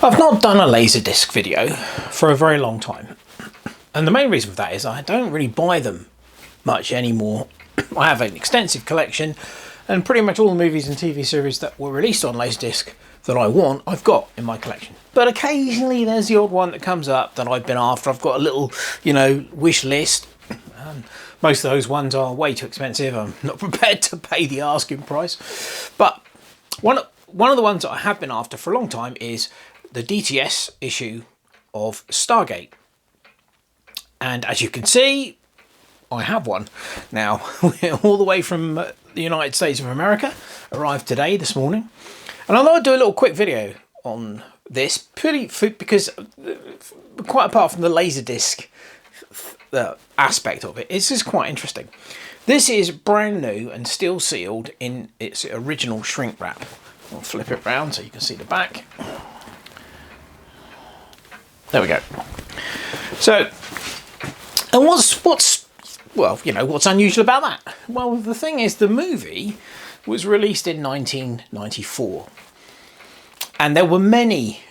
I've not done a Laserdisc video for a very long time, and the main reason for that is I don't really buy them much anymore. I have an extensive collection, and pretty much all the movies and TV series that were released on Laserdisc that I want, I've got in my collection. But occasionally there's the odd one that comes up that I've been after. I've got a little, wish list. Most of those ones are way too expensive. I'm not prepared to pay the asking price. But one of the ones that I have been after for a long time is the DTS issue of Stargate. And as you can see, I have one. Now, all the way from the United States of America, arrived today, this morning. And I thought I'd do a little quick video on this, because quite apart from the Laserdisc aspect of it, it's just quite interesting. This is brand new and still sealed in its original shrink wrap. I'll flip it round so you can see the back. There we go. So, and what's unusual about that? Well, the thing is, the movie was released in 1994, and there were many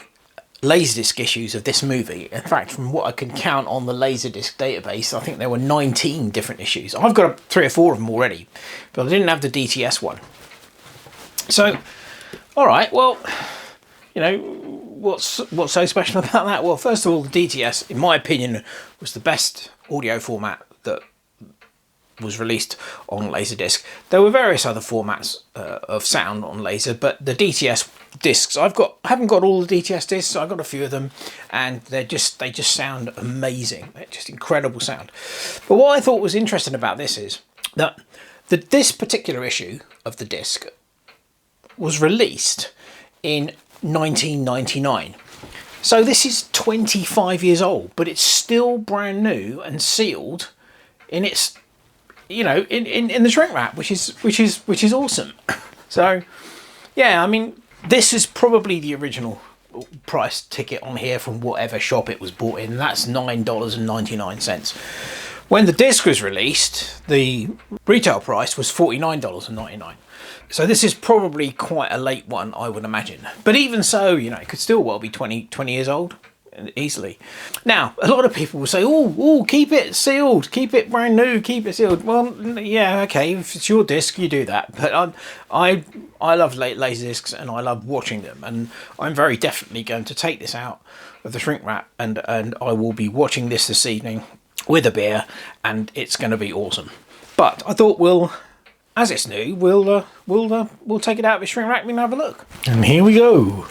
Laserdisc issues of this movie. In fact, from what I can count on the Laserdisc database, I think there were 19 different issues. I've got 3 or 4 of them already, but I didn't have the DTS one. So, all right, well, what's so special about that? Well, first of all, the DTS, in my opinion, was the best audio format that was released on Laserdisc. There were various other formats of sound on Laser, but the DTS discs, I haven't got all the DTS discs. I've got a few of them, and they just sound amazing. They're just incredible sound. But what I thought was interesting about this is that this particular issue of the disc was released in 1999. So this is 25 years old, but it's still brand new and sealed in its, in the shrink wrap, which is awesome. So, yeah, I mean, this is probably the original price ticket on here from whatever shop it was bought in. That's $9.99. When the disc was released, the retail price was $49.99. So this is probably quite a late one, I would imagine. But even so, it could still well be 20 years old, easily. Now, a lot of people will say, oh, keep it sealed, keep it brand new, keep it sealed. Well, yeah, okay, if it's your disc, you do that. But I love Laserdiscs, and I love watching them. And I'm very definitely going to take this out of the shrink wrap, and I will be watching this evening with a beer, and it's going to be awesome. But I thought as it's new, we'll take it out of the shrink wrap and have a look. And here we go.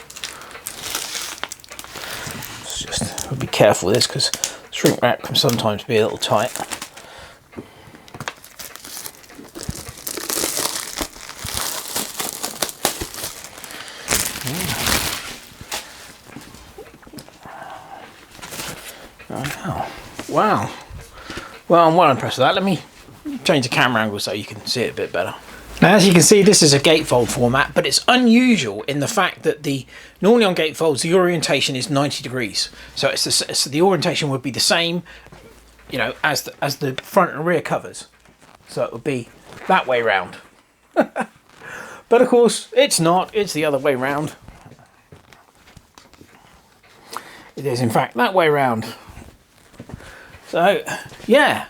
We'll be careful with this because shrink wrap can sometimes be a little tight. Wow. Well, I'm well impressed with that. Let me change the camera angle so you can see it a bit better. Now, as you can see, this is a gatefold format, but it's unusual in the fact that normally on gatefolds the orientation is 90 degrees. So the orientation would be the same, as the front and rear covers. So it would be that way round. But of course, it's not. It's the other way round. It is, in fact, that way round. So, yeah.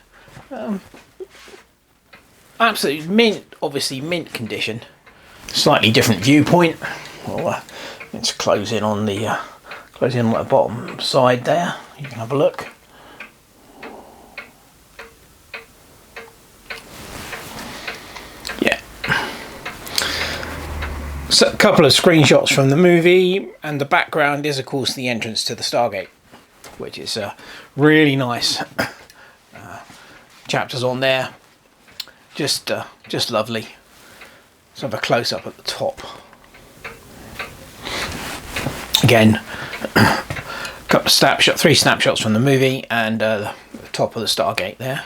Absolutely mint, obviously mint condition. Slightly different viewpoint. Well, let's close in on the bottom side there. You can have a look. Yeah. So a couple of screenshots from the movie, and the background is, of course, the entrance to the Stargate, which is really nice. Chapters on there. Just lovely. Let's have a close-up at the top. Again, couple of 3 snapshots from the movie, and the top of the Stargate there.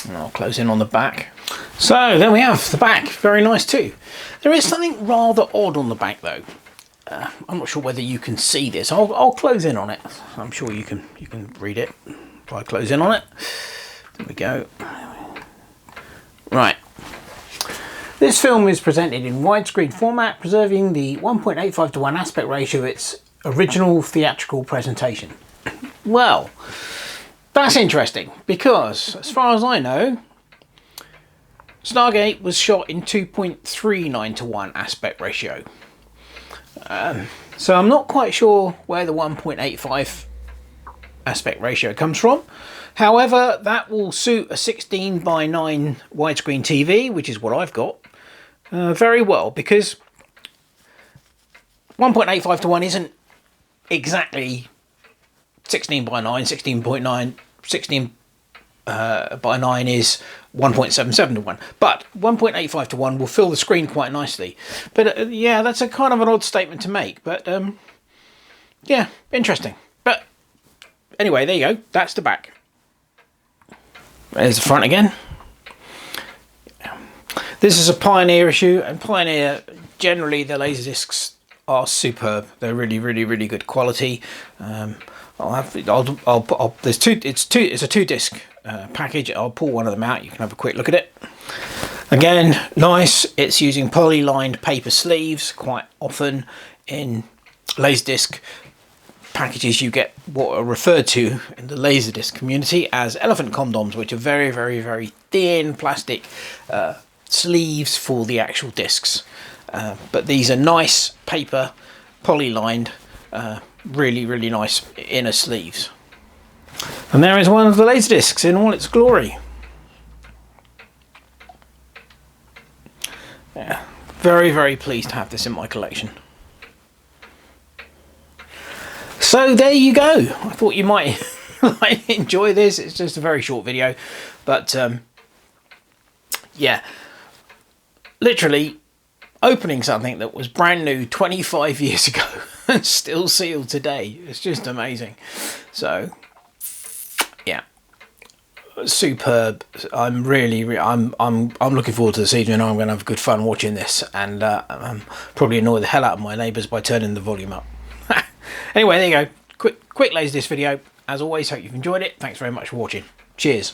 And I'll close in on the back. So there we have the back. Very nice too. There is something rather odd on the back though. I'm not sure whether you can see this. I'll close in on it. I'm sure you can read it if I close in on it. There we go. Right. This film is presented in widescreen format, preserving the 1.85:1 aspect ratio of its original theatrical presentation. Well, that's interesting, because as far as I know, Stargate was shot in 2.39:1 aspect ratio. So I'm not quite sure where the 1.85 aspect ratio comes from. However, that will suit a 16:9 widescreen TV, which is what I've got, very well, because 1.85:1 isn't exactly 16:9, 16.9, 16 by 9 is 1.77:1, but 1.85:1 will fill the screen quite nicely. But yeah, that's a kind of an odd statement to make, but yeah, interesting. But anyway, there you go, that's the back. There's the front again. This is a Pioneer issue, and Pioneer, generally the Laserdiscs are superb. They're really, really, really good quality. There's two. It's a 2-disc package. I'll pull one of them out. You can have a quick look at it. Again, nice. It's using poly-lined paper sleeves. Quite often in Laserdisc packages, you get what are referred to in the Laserdisc community as elephant condoms, which are very, very, very thin plastic sleeves for the actual discs. But these are nice paper, poly-lined. Really, really nice inner sleeves. And there is one of the Laserdiscs in all its glory. Yeah, very, very pleased to have this in my collection. So there you go. I thought you might enjoy this. It's just a very short video, but yeah, literally opening something that was brand new 25 years ago and still sealed today. It's just amazing. So yeah, superb. I'm looking forward to this evening. I'm going to have good fun watching this, and probably annoy the hell out of my neighbours by turning the volume up. Anyway, there you go. Quick Laserdisc video. As always, hope you've enjoyed it. Thanks very much for watching. Cheers.